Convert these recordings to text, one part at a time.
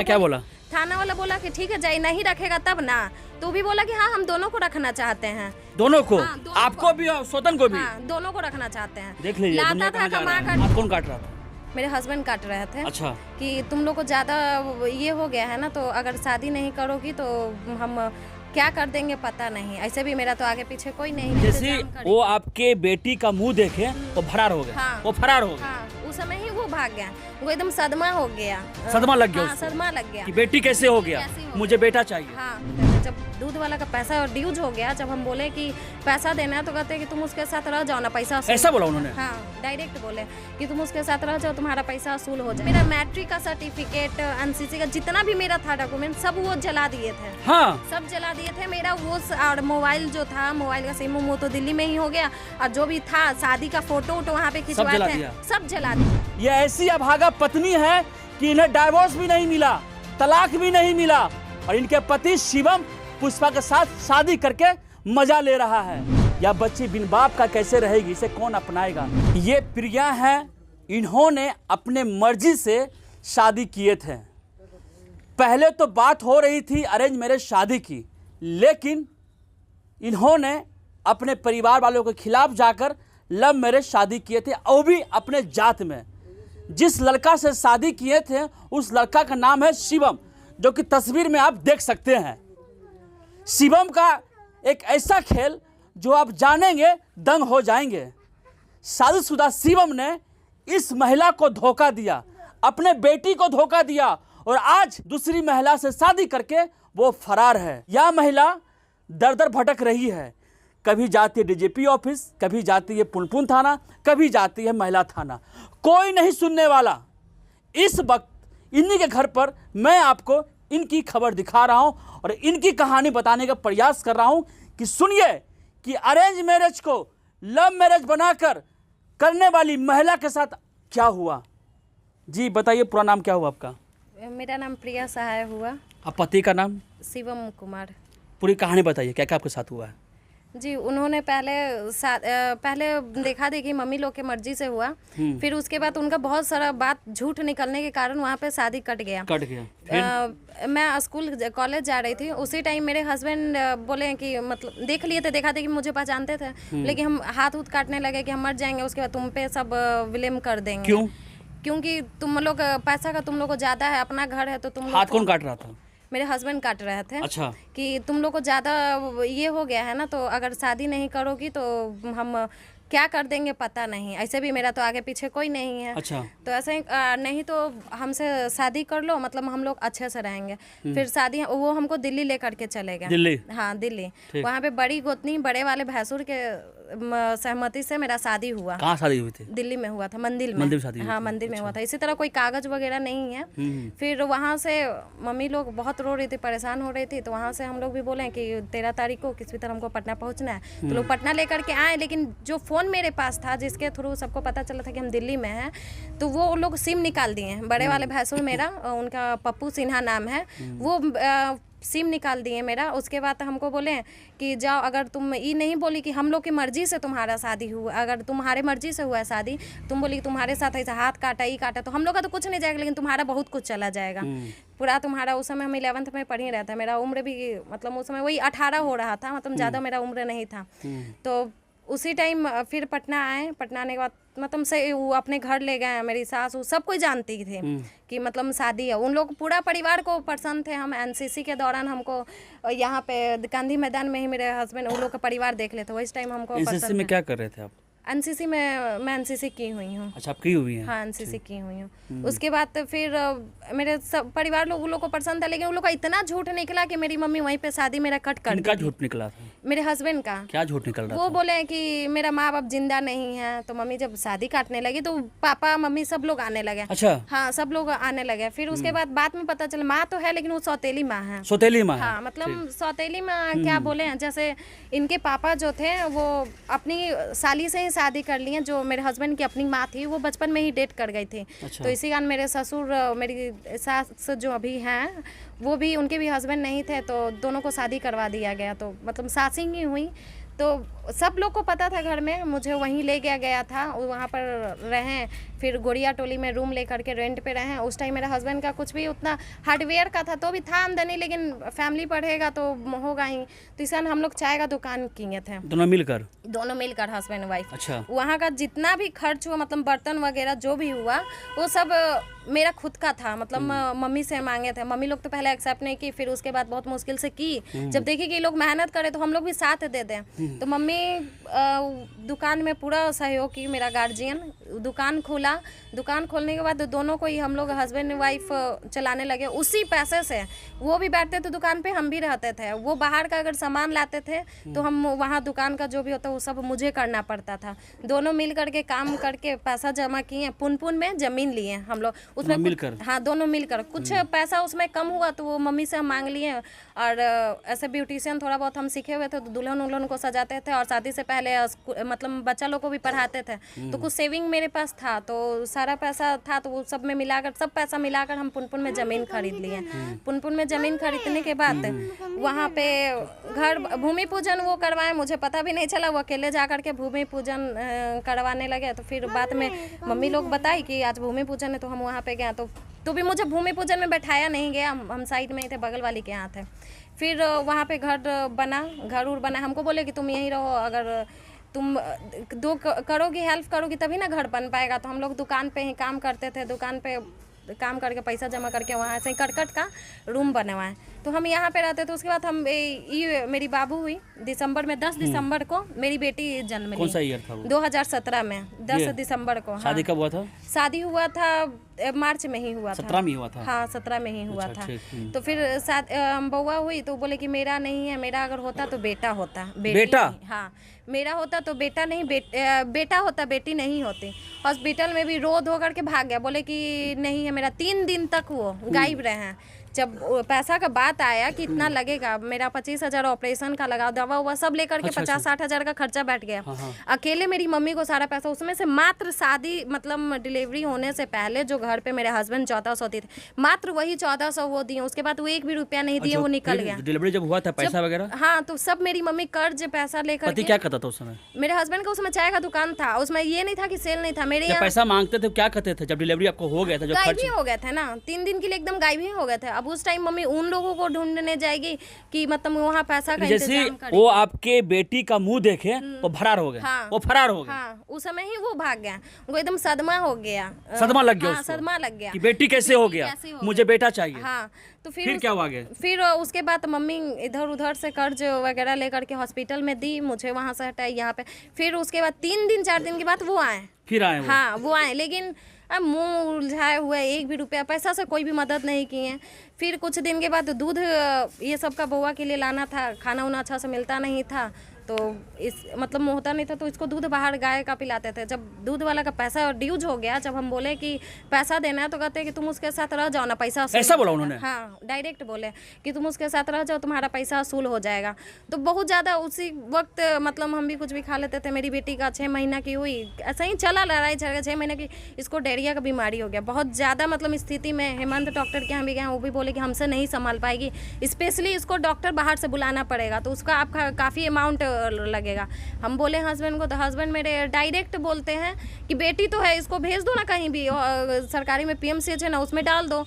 थाना क्या बोला? थाना वाला बोला कि ठीक है जाए, नहीं रखेगा तब ना। तो भी बोला कि हाँ हम दोनों को रखना चाहते हैं। दोनों को? हाँ, दोनों आपको भी और स्वतन को भी? हाँ, दोनों को रखना चाहते हैं। देख लीजिए दुनिया कहाँ जा रहा है। हाथ कौन काट रहा था? मेरे हस्बैंड काट रहे थे। अच्छा। कि तुम लोग को ज्यादा ये हो गया है ना, तो अगर शादी नहीं करोगी तो हम क्या कर देंगे पता नहीं। ऐसे भी मेरा तो आगे पीछे कोई नहीं। जैसे वो आपके बेटी का मुंह देखे तो फरार हो गया। हाँ, वो फरार हो गया। हाँ, उस समय ही वो भाग गया। वो एकदम सदमा हो गया। सदमा लग गया हाँ, उसको? सदमा लग गया कि बेटी कैसे हो गया, मुझे बेटा चाहिए। हाँ, जब दूध वाला का पैसा ड्यूज हो गया, जब हम बोले कि पैसा देना है तो कहते कि तुम उसके साथ रह जाओ ना, पैसा ऐसा बोला उन्होंने? हाँ, डायरेक्ट बोले कि तुम उसके साथ रह जाओ, तुम्हारा पैसा वसूल हो जाए। मेरा मैट्रिक का सर्टिफिकेट, एनसीसी का जितना भी मेरा था डॉक्यूमेंट सब वो जला दिए थे। हाँ, सब जला दिए थे। मेरा वो और मोबाइल जो था, मोबाइल का सिम वो तो दिल्ली में ही हो गया, और जो भी था शादी का फोटो वोटो वहाँ पे खिंचवाए थे सब जला दिया। ये ऐसी अभागा पत्नी है कि इन्हें डाइवोर्स भी नहीं मिला, तलाक भी नहीं मिला, और इनके पति शिवम पुष्पा के साथ शादी करके मजा ले रहा है। या बच्ची बिन बाप का कैसे रहेगी, इसे कौन अपनाएगा? ये प्रिया है, इन्होंने अपने मर्जी से शादी किए थे। पहले तो बात हो रही थी अरेंज मैरिज शादी की, लेकिन इन्होंने अपने परिवार वालों के खिलाफ जाकर लव मैरिज शादी किए थे, और भी अपने जात में। जिस लड़का से शादी किए थे उस लड़का का नाम है शिवम, जो कि तस्वीर में आप देख सकते हैं। शिवम का एक ऐसा खेल जो आप जानेंगे दंग हो जाएंगे। शादीशुदा शिवम ने इस महिला को धोखा दिया, अपने बेटी को धोखा दिया, और आज दूसरी महिला से शादी करके वो फरार है। यह महिला दर दर भटक रही है, कभी जाती है डीजीपी ऑफिस, कभी जाती है पुनपुन थाना, कभी जाती है महिला थाना, कोई नहीं सुनने वाला। इस वक्त इन्हीं के घर पर मैं आपको इनकी खबर दिखा रहा हूं और इनकी कहानी बताने का प्रयास कर रहा हूं कि सुनिए कि अरेंज मैरिज को लव मैरिज बनाकर करने वाली महिला के साथ क्या हुआ। जी बताइए, पूरा नाम क्या हुआ आपका? मेरा नाम प्रिया सहाय हुआ। आप पति का नाम? शिवम कुमार। पूरी कहानी बताइए, क्या क्या आपके साथ हुआ है? जी, उन्होंने पहले देखा देखी मम्मी लोग के मर्जी से हुआ। फिर उसके बाद उनका बहुत सारा बात झूठ निकलने के कारण वहाँ पे शादी कट गया। फिर? मैं स्कूल कॉलेज जा रही थी, उसी टाइम मेरे हस्बैंड बोले कि मतलब देख लिए थे, देखा थे कि मुझे पहचानते थे, लेकिन हम हाथ उठ काटने लगे कि हम मर जाएंगे, उसके बाद तुम पे सब विलेम कर देंगे। क्यों? क्योंकि तुम लोग पैसा का तुम लोग को ज्यादा है, अपना घर है, तो तुम हाथ कौन काट रहा था? मेरे हस्बैंड काट रहे थे। अच्छा। कि तुम लोग को ज़्यादा ये हो गया है ना, तो अगर शादी नहीं करोगी तो हम क्या कर देंगे पता नहीं। ऐसे भी मेरा तो आगे पीछे कोई नहीं है। अच्छा। तो ऐसे नहीं तो हमसे शादी कर लो, मतलब हम लोग अच्छे से रहेंगे। फिर शादी वो हमको दिल्ली लेकर के चले गए। दिल्ली? हाँ, दिल्ली। वहाँ पे बड़ी गोतनी बड़े वाले भैंसुर के सहमति से मेरा शादी हुआ। कहाँ शादी हुई थी? दिल्ली में हुआ था, मंदिर में। मंदिर शादी? हाँ, मंदिर में हुआ था। इसी तरह कोई कागज वगैरह नहीं है। फिर वहाँ से मम्मी लोग बहुत रो रही थी, परेशान हो रही थी, तो वहाँ से हम लोग भी बोले कि 13 तारीख को किसी भी तरह हमको पटना पहुँचना है। तो लोग पटना लेकर के आए, लेकिन जो फ़ोन मेरे पास था जिसके थ्रू सबको पता चला था कि हम दिल्ली में हैं, तो वो लोग सिम निकाल दिए। बड़े वाले भैंसुर मेरा, उनका पप्पू सिन्हा नाम है, वो सिम निकाल दिए मेरा। उसके बाद हमको बोले कि जाओ, अगर तुम ये नहीं बोली कि हम लोग की मर्जी से तुम्हारा शादी हुआ, अगर तुम्हारे मर्जी से हुआ है शादी, तुम बोली कि तुम्हारे साथ ऐसा हाथ काटा ये काटा, तो हम लोग का तो कुछ नहीं जाएगा, लेकिन तुम्हारा बहुत कुछ चला जाएगा पूरा। तुम्हारा उस समय हम 11th में पढ़ ही रहा था, मेरा उम्र भी मतलब उस समय वही 18 हो रहा था, मतलब ज़्यादा मेरा उम्र नहीं था। तो उसी टाइम फिर पटना आए। पटना आने के बाद मतलब से वो अपने घर ले गए। मेरी सास वो सब कोई जानती थी कि मतलब शादी है। उन लोग पूरा परिवार को पसंद थे। हम एनसीसी के दौरान हमको यहाँ पे गांधी मैदान में ही मेरे हस्बैंड उन लोग का परिवार देख लेते, इस टाइम हमको एनसीसी में क्या कर रहे थे आप? एनसीसी में मैं एनसीसी की हुई हूँ। अच्छा, आप की हुई हैं? हाँ, एनसीसी की हुई हूँ। उसके बाद तो फिर मेरे सब परिवार लोग उन लोग को पसंद था, लेकिन उन लोग का इतना झूठ निकला कि मेरी मम्मी वहीं पे शादी मेरा कट कर दी। इनका झूठ निकला था? मेरे हस्बैंड का। क्या झूठ निकल रहा था? वो बोले कि मेरा माँ बाप जिंदा नहीं है। तो मम्मी जब शादी काटने लगी तो पापा मम्मी सब लोग आने लगे। अच्छा। हाँ, सब लोग आने लगे। फिर उसके बाद में पता चला माँ तो है, लेकिन वो सौतेली माँ है। सौतेली माँ? हाँ, मतलब सौतेली माँ क्या बोले, जैसे इनके पापा जो थे वो अपनी साली से ही शादी कर लिए। जो मेरे हस्बैंड की अपनी माँ थी वो बचपन में ही डेट कर गई थी। अच्छा। तो इसी कारण मेरे ससुर, मेरी सास जो अभी हैं, वो भी, उनके भी हस्बैंड नहीं थे, तो दोनों को शादी करवा दिया गया। तो मतलब सासी ही हुई। तो सब लोग को पता था घर में, मुझे वहीं ले गया था, वहाँ पर रहें, फिर गोरिया टोली में रूम लेकर के रेंट पे रहें। उस टाइम मेरे हस्बैंड का कुछ भी उतना हार्डवेयर का था तो भी था आमदनी, लेकिन फैमिली बढ़ेगा तो होगा ही, तो इस हम लोग चाय का दुकान किए थे दोनों मिलकर हस्बैंड वाइफ। अच्छा। वहाँ का जितना भी खर्च हुआ, मतलब बर्तन वगैरह जो भी हुआ वो सब मेरा खुद का था, मतलब मम्मी से मांगे थे। मम्मी लोग तो पहले एक्सेप्ट नहीं की, फिर उसके बाद बहुत मुश्किल से की। जब देखी कि ये लोग मेहनत करे तो हम लोग भी साथ दे दें, तो मम्मी दुकान में पूरा सहयोग की, मेरा गार्जियन। दुकान खोला, दुकान खोलने के बाद दोनों को ही हम लोग हस्बैंड वाइफ चलाने लगे उसी पैसे से। वो भी बैठते थे दुकान पे, हम भी रहते थे। वो बाहर का अगर सामान लाते थे तो हम वहाँ दुकान का जो भी होता वो सब मुझे करना पड़ता था। दोनों मिल करके काम करके पैसा जमा किए, पुनपुन में ज़मीन लिए हम लोग उसमें मिलकर। हाँ, दोनों मिलकर। कुछ पैसा उसमें कम हुआ तो वो मम्मी से हम मांग लिए, और ऐसे ब्यूटिशियन थोड़ा बहुत हम सीखे हुए थे, तो दुल्हन उल्हन को सजाते थे, और शादी से पहले मतलब बच्चा लोग को भी पढ़ाते थे। तो कुछ सेविंग मेरे पास था, तो सारा पैसा था, तो वो सब में मिलाकर, सब पैसा मिलाकर हम पुनपुन में ज़मीन खरीद लिए। पुनपुन में ज़मीन खरीदने के बाद वहाँ पे घर भूमि पूजन वो करवाए, मुझे पता भी नहीं चला, वो अकेले जा कर के भूमि पूजन करवाने लगे। तो फिर बाद में मम्मी लोग बताई कि आज भूमि पूजन है, तो हम वहाँ पे गए, तो भी मुझे भूमि पूजन में बैठाया नहीं गया, हम साइड में ही थे, बगल वाली के यहाँ थे। फिर वहाँ पे घर बना, हमको बोले कि तुम यहीं रहो, अगर तुम दो करोगी, हेल्प करोगी तभी ना घर बन पाएगा। तो हम लोग दुकान पे ही काम करते थे, दुकान पे काम करके पैसा जमा करके वहाँ से करकट का रूम बनवाए, तो हम यहाँ पे रहते थे। उसके बाद हम ये मेरी बाबू हुई दिसंबर में, 10 दिसंबर को मेरी बेटी जन्म ली। कौन सा ईयर था वो? 2017 में 10 दिसंबर को। शादी कब हुआ था? शादी हुआ था मार्च में ही हुआ था। 17 में हुआ था? हाँ, 17 में ही हुआ था। अच्छा। तो फिर बउआ हुई तो बोले कि मेरा नहीं है, मेरा अगर होता तो बेटा होता, बेटा? हाँ, मेरा होता तो बेटा नहीं, बेटा होता, बेटी नहीं होती। हॉस्पिटल में भी रो धो करके भाग गया, बोले कि नहीं है मेरा। 3 दिन तक वो गायब रहे हैं। जब पैसा का बात आया कि इतना लगेगा, मेरा 25,000 ऑपरेशन का लगा, दवा हुआ सब लेकर के 50-60 हज़ार का खर्चा बैठ गया। अकेले मेरी मम्मी को सारा पैसा, उसमें से मात्र शादी मतलब डिलीवरी होने से पहले जो घर पे मेरे हस्बैंड 1400 थे, मात्र वही 1400 वो दिए, उसके बाद वो 1 भी रुपया नहीं दिए, वो निकल गया। डिलीवरी जब हुआ था पैसा वगैरह? हाँ, तो सब मेरी मम्मी कर्ज पैसा लेकर। पति क्या करता था उस समय? मेरे हस्बैंड का उसमें चाय का दुकान था, उसमें ये नहीं था कि सेल नहीं था। मेरे यहाँ पैसा मांगते थे क्या करते थे जब डिलीवरी आपको हो गया था? जो गायब ही हो गए थे ना, 3 दिन के लिए एकदम गायब ही हो गए थे। अब उस टाइम मम्मी उन लोगों को ढूंढने जाएगी कि मतलब वहाँ पैसा का इंतजाम करें। वो आपके बेटी का मुंह देखे वो फरार हो गए। हाँ, वो फरार हो गए। हाँ, उस समय ही वो भाग गया, उनको एकदम सदमा हो गया, सदमा लग गया। हाँ, सदमा लग गया कि बेटी कैसे हो गया, मुझे बेटा चाहिए। हाँ, तो फिर क्या हुआ आगे? फिर उसके बाद मम्मी इधर उधर से कर्ज वगैरह लेकर के हॉस्पिटल में दी, मुझे वहाँ से हटाई यहाँ पे। फिर उसके बाद 3 दिन 4 दिन के बाद वो आए, फिर आए वो? हाँ, वो आए, लेकिन अब मुंह उलझाए हुए, 1 भी रुपया पैसा से कोई भी मदद नहीं किए। फिर कुछ दिन के बाद दूध ये सब का बउआ के लिए लाना था, खाना उना अच्छा से मिलता नहीं था, तो इस मतलब होता नहीं था, तो इसको दूध बाहर गाय का पिलाते थे। जब दूध वाला का पैसा ड्यूज हो गया, जब हम बोले कि पैसा देना है, तो कहते हैं कि तुम उसके साथ रह जाओ ना, पैसा ऐसा बोला उन्होंने? हाँ, डायरेक्ट बोले कि तुम उसके साथ रह जाओ, तुम्हारा पैसा असूल हो जाएगा। तो बहुत ज़्यादा उसी वक्त मतलब हम भी कुछ भी खा लेते थे। मेरी बेटी का 6 महीना की हुई, ऐसा ही चला लड़ाई झगड़ा, 6 महीने की, इसको डायरिया का बीमारी हो गया बहुत ज़्यादा मतलब स्थिति में। हेमंत डॉक्टर के यहाँ भी गए, वो भी बोले कि हमसे नहीं संभाल पाएगी, स्पेशली इसको डॉक्टर बाहर से बुलाना पड़ेगा, तो उसका आपका काफ़ी अमाउंट लगेगा। हम बोले हस्बैंड को, तो हस्बैंड मेरे डायरेक्ट बोलते हैं कि बेटी तो है, इसको भेज दो ना कहीं भी, सरकारी में PMCH है ना, उसमें डाल दो,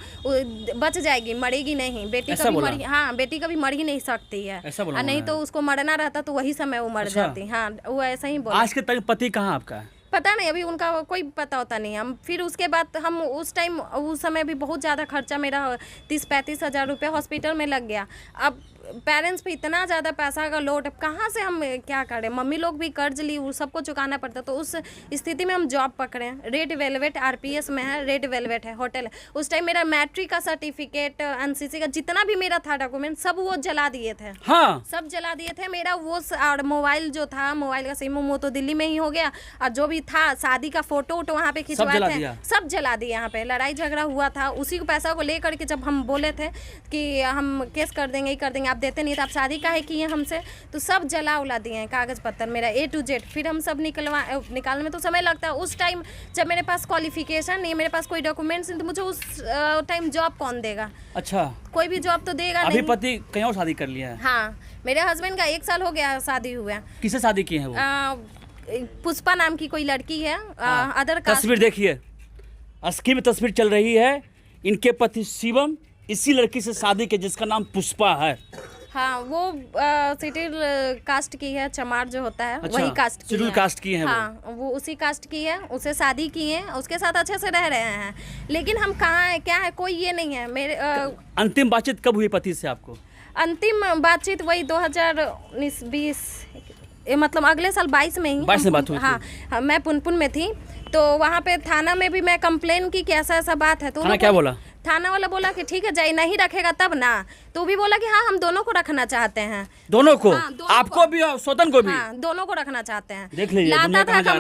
बच जाएगी, मरेगी नहीं। बेटी कभी मर, हाँ, बेटी कभी मर ही नहीं सकती है, नहीं तो उसको मरना रहता तो वही समय वो मर जाती। हाँ, वो ऐसा ही बोला। आज के तक पति कहाँ आपका है? पता नहीं, अभी उनका कोई पता होता नहीं। हम फिर उसके बाद हम उस समय भी बहुत ज़्यादा खर्चा मेरा 30-35 हज़ार रुपये हॉस्पिटल में लग गया। अब पेरेंट्स पे इतना ज़्यादा पैसा का लोड, कहाँ से हम क्या करें? मम्मी लोग भी कर्ज ली, वो सबको चुकाना पड़ता। तो उस स्थिति में हम जॉब पकड़े, रेड वेलवेट RPS में है, रेड वेलवेट है होटल। उस टाइम मेरा मैट्रिक का सर्टिफिकेट, NCC का जितना भी मेरा था डॉक्यूमेंट, सब वो जला दिए थे। हाँ, सब जला दिए थे मेरा वो। और मोबाइल जो था, मोबाइल का सिम वो तो दिल्ली में ही हो गया, और जो भी था शादी का फोटो वहाँ पे खिंचवाए थे, सब जला दिया। यहाँ पे लड़ाई झगड़ा हुआ था, उसी को पैसा को लेकर के जब हम बोले थे कि हम केस कर देंगे, आप देते नहीं तो आप शादी काहे किए हमसे। तो सब जला उला दिए हैं कागज़ पत्तर मेरा A to Z। फिर हम सब निकालने में तो समय लगता है। उस टाइम जब मेरे पास क्वालिफिकेशन नहीं, मेरे पास कोई डॉक्यूमेंट्स नहीं, तो मुझे उस टाइम जॉब कौन देगा? अच्छा, कोई भी जॉब तो देगा अभी नहीं। पति कहीं और शादी कर लिया है? हाँ, मेरे हस्बैंड का 1 साल हो गया शादी हुआ। किससे शादी की है वो? पुष्पा नाम की कोई लड़की है। Other caste. तस्वीर देखिए, स्क्रीन में तस्वीर चल रही है। इनके पति शिवम इसी लड़की से शादी के जिसका नाम पुष्पा है। हाँ, वो शेड्यूल कास्ट की है, चमार जो होता है। अच्छा, वही कास्ट की शेड्यूल है। कास्ट की है। हाँ, वो उसी कास्ट की है, उससे शादी की है, उसके साथ अच्छे से रह रहे हैं। लेकिन हम कहाँ है क्या है कोई ये नहीं है। मेरे अंतिम बातचीत कब हुई पति से आपको? अंतिम बातचीत वही 2019-20 मतलब अगले साल 22 में ही। 22 में बात हुई थी। हाँ, मैं पुनपुन में थी, तो वहाँ पे थाना में भी मैं कंप्लेन की कि ऐसा ऐसा बात है। तो थाना क्या बोला? थाना वाला बोला कि ठीक है जाए, नहीं रखेगा तब ना। तो भी बोला कि हाँ हम दोनों को रखना चाहते हैं। दोनों को? हाँ, दोनों आपको भी और स्वतन को भी? हाँ, दोनों को रखना चाहते हैं। देख लीजिए, लाता दुनिया था कहाँ जा रहा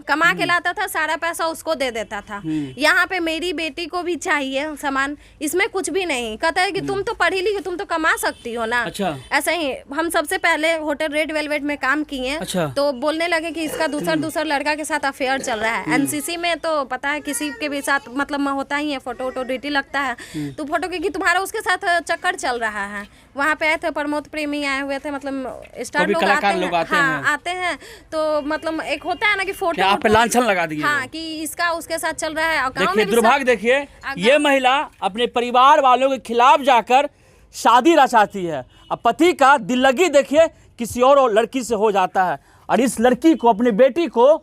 कमा है। के लाता था, सारा पैसा उसको दे देता था। यहाँ पे मेरी बेटी को भी चाहिए सामान, इसमें कुछ भी नहीं। कहता है कि तुम तो पढ़ी लिखी, तुम तो कमा सकती हो ना। अच्छा। ऐसा ही हम सबसे पहले होटल रेड वेलवेट में काम किए। अच्छा। तो बोलने लगे कि इसका दूसरा लड़का के साथ अफेयर चल रहा है। एनसीसी में तो पता है किसी के भी साथ मतलब होता ही है, फोटो वोटो ड्यूटी लगता है। तो फोटो की तुम्हारा उसके साथ चक्कर चल रहा है। वहाँ पे आए थे प्रमोद प्रेमी आए हुए थे, मतलब स्टार लोग आते हैं। हाँ, आते हैं। तो मतलब एक होता है ना कि फोटो आप पे लांछन लगा दिए। हाँ, कि इसका उसके साथ चल रहा है। और गाँव देखिए में भी दुर्भाग्य, देखिए ये महिला अपने परिवार वालों के खिलाफ जाकर शादी रचाती है। अब पति का दिल लगी देखिए किसी और लड़की से हो जाता है, और इस लड़की को, अपनी बेटी को,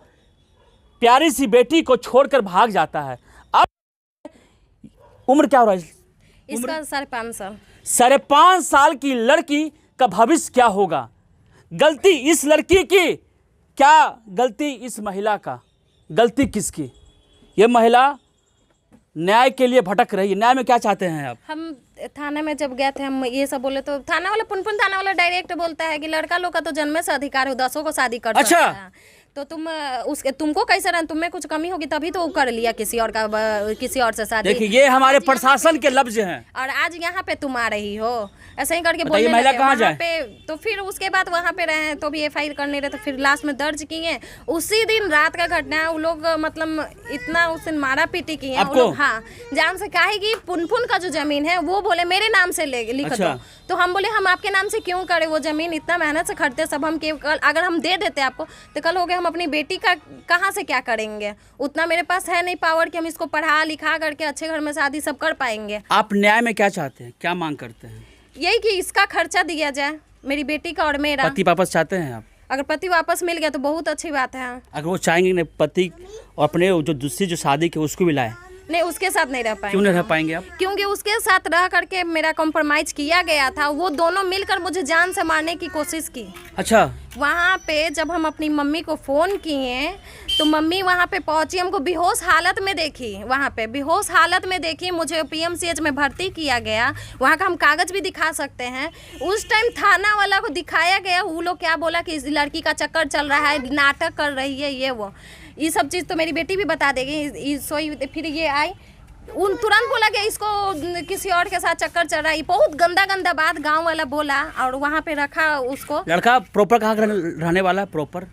प्यारी सी बेटी को छोड़कर भाग जाता है। अब उम्र क्या हो रहा है इसका? 5.5 साल। 5.5 साल की लड़की का भविष्य क्या होगा? गलती इस लड़की की, क्या गलती इस महिला का? गलती किसकी? ये महिला न्याय के लिए भटक रही है। न्याय में क्या चाहते हैं आप? हम थाना में जब गए थे, हम ये सब बोले तो थाना वाला, पुनपुन थाना वाला डायरेक्ट बोलता है कि लड़का लोग का तो जन्म से अधिकार है, 10 को शादी कर सकता है। तो तुमको कैसे रहना, तुम में कुछ कमी होगी तभी तो वो कर लिया किसी और से शादी। देखिए ये हमारे प्रशासन के लफ्ज हैं। और आज यहाँ पे तुम आ रही हो ऐसे ही करके बताइए, बोलने महिला लगे। कहाँ वहाँ जाए? पे तो फिर उसके बाद वहाँ पे रहे तो भी FIR करने रहे, तो फिर लास्ट में दर्ज किए। उसी दिन रात का घटना है। वो लोग मतलब इतना उस दिन मारा पीटी किए वो लोग। हाँ, जान से काहे कि पुनपुन का जो जमीन है वो बोले मेरे नाम से लिख दो। तो हम बोले हम आपके नाम से क्यों करें वो जमीन, इतना मेहनत से खरीदते सब हम, अगर हम दे देते आपको तो कल हो गए हम अपनी बेटी का कहाँ से क्या करेंगे? उतना मेरे पास है नहीं पावर कि हम इसको पढ़ा लिखा करके अच्छे घर में शादी सब कर पाएंगे। आप न्याय में क्या चाहते हैं, क्या मांग करते हैं? यही कि इसका खर्चा दिया जाए, मेरी बेटी का और मेरा। पति वापस चाहते हैं आप? अगर पति वापस मिल गया तो बहुत अच्छी बात है। अगर वो चाहेंगे नहीं पति और अपने जो दूसरी जो शादी के उसको भी लाए? नहीं, उसके साथ नहीं रह पाएंगे। क्यों नहीं रह पाएंगे आप? क्योंकि उसके साथ रह करके मेरा कॉम्प्रोमाइज किया गया था। वो दोनों मिलकर मुझे जान से मारने की कोशिश की। अच्छा। वहाँ पे जब हम अपनी मम्मी को फ़ोन किए तो मम्मी वहाँ पे पहुँची, हमको बेहोश हालत में देखी। वहाँ पे बेहोश हालत में देखी, मुझे PMCH में भर्ती किया गया। वहाँ का हम कागज़ भी दिखा सकते हैं। उस टाइम थाना वाला को दिखाया गया, वो लोग क्या बोला कि इस लड़की का चक्कर चल रहा है, नाटक कर रही है, ये वो ये सब चीज़ तो मेरी बेटी भी बता देगी। फिर ये आई, उन तुरंत बोला कि इसको किसी और के साथ चक्कर चल रहा है। बहुत गंदा बात गांव वाला बोला और वहाँ पे रखा उसको। लड़का प्रॉपर कहाँ रहने वाला है? प्रॉपर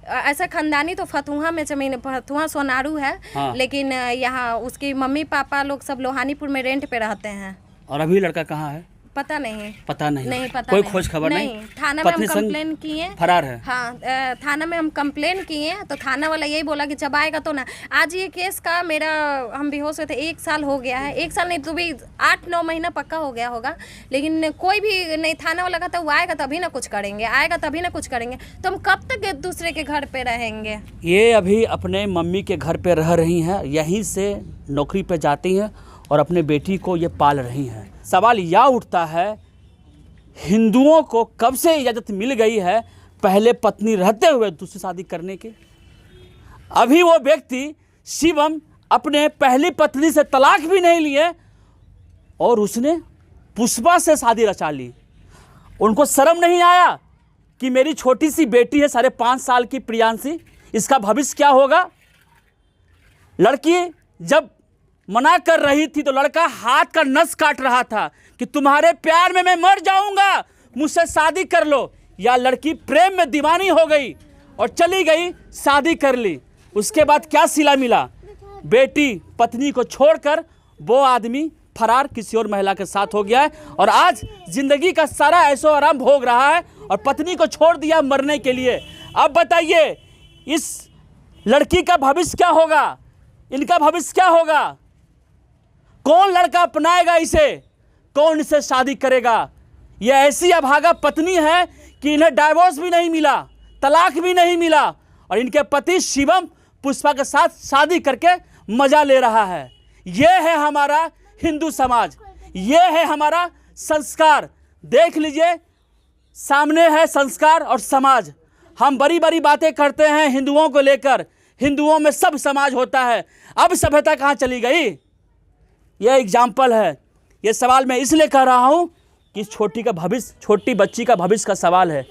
ऐसा खानदानी तो फतुहा में जमीन, फतुहा सोनारू है। हाँ। लेकिन यहाँ उसकी मम्मी पापा लोग सब लोहानीपुर में रेंट पे रहते हैं। और अभी लड़का कहाँ है? पता नहीं पता पता कोई नहीं। खोज खबर नहीं। थाना में हम कंप्लेन किए, फरार है। हाँ, थाना में हम कंप्लेन किए तो थाना वाला यही बोला कि जब आएगा तो ना। आज ये केस का मेरा, हम बेहोश हुए थे, 1 साल हो गया है। 1 साल नहीं तो भी 8-9 महीना पक्का हो गया होगा। लेकिन कोई भी नहीं, थाना वाला कहता वो आएगा तभी ना कुछ करेंगे, आएगा तभी ना कुछ करेंगे। तो हम कब तक एक दूसरे के घर पे रहेंगे? ये अभी अपने मम्मी के घर पे रह रही हैं, यहीं से नौकरी पे जाती हैं और अपने बेटी को ये पाल रही हैं। सवाल यह उठता है, हिंदुओं को कब से इजाज़त मिल गई है पहले पत्नी रहते हुए दूसरी शादी करने की? अभी वो व्यक्ति शिवम अपने पहली पत्नी से तलाक भी नहीं लिए और उसने पुष्पा से शादी रचा ली। उनको शर्म नहीं आया कि मेरी छोटी सी बेटी है 5.5 साल की प्रियांशी, इसका भविष्य क्या होगा? लड़की जब मना कर रही थी तो लड़का हाथ का नस काट रहा था कि तुम्हारे प्यार में मैं मर जाऊंगा, मुझसे शादी कर लो। या लड़की प्रेम में दीवानी हो गई और चली गई, शादी कर ली। उसके बाद क्या सिला मिला? बेटी पत्नी को छोड़कर वो आदमी फरार किसी और महिला के साथ हो गया है और आज जिंदगी का सारा ऐशो आराम भोग रहा है और पत्नी को छोड़ दिया मरने के लिए। अब बताइए इस लड़की का भविष्य क्या होगा? इनका भविष्य क्या होगा? कौन लड़का अपनाएगा इसे? कौन इसे शादी करेगा? यह ऐसी अभागा पत्नी है कि इन्हें डाइवोर्स भी नहीं मिला, तलाक भी नहीं मिला और इनके पति शिवम पुष्पा के साथ शादी करके मजा ले रहा है। यह है हमारा हिंदू समाज, यह है हमारा संस्कार। देख लीजिए, सामने है संस्कार और समाज। हम बड़ी बड़ी बातें करते हैं हिंदुओं को लेकर, हिंदुओं में सब समाज होता है, अब सभ्यता कहाँ चली गई? यह एग्जाम्पल है। यह सवाल मैं इसलिए कर रहा हूँ कि छोटी बच्ची का भविष्य का सवाल है।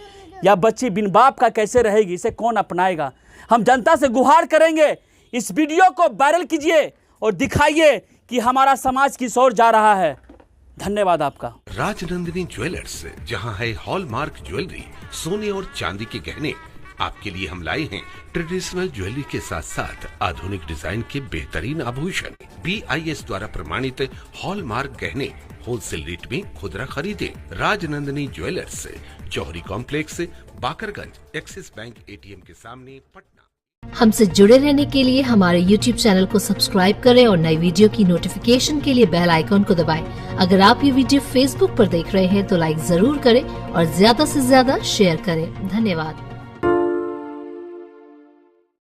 या बच्ची बिन बाप का कैसे रहेगी? इसे कौन अपनाएगा? हम जनता से गुहार करेंगे, इस वीडियो को वायरल कीजिए और दिखाइए कि हमारा समाज किस ओर जा रहा है। धन्यवाद आपका। राजनंदिनी ज्वेलर्स, जहां है हॉलमार्क ज्वेलरी, सोने और चांदी के गहने। आपके लिए हम लाए हैं ट्रेडिशनल ज्वेलरी के साथ साथ आधुनिक डिजाइन के बेहतरीन आभूषण। BIS द्वारा प्रमाणित हॉलमार्क गहने होलसेल रेट में खुदरा खरीदे। राजनंदिनी ज्वेलर्स, जौहरी complex, Bakarganj, Axis bank ATM के सामने, पटना। हमसे जुड़े रहने के लिए हमारे YouTube चैनल को सब्सक्राइब करें और नई वीडियो की नोटिफिकेशन के लिए बेल आइकॉन को दबाएं। अगर आप ये वीडियो Facebook पर देख रहे हैं तो लाइक जरूर करें और ज्यादा से ज्यादा शेयर करें। धन्यवाद।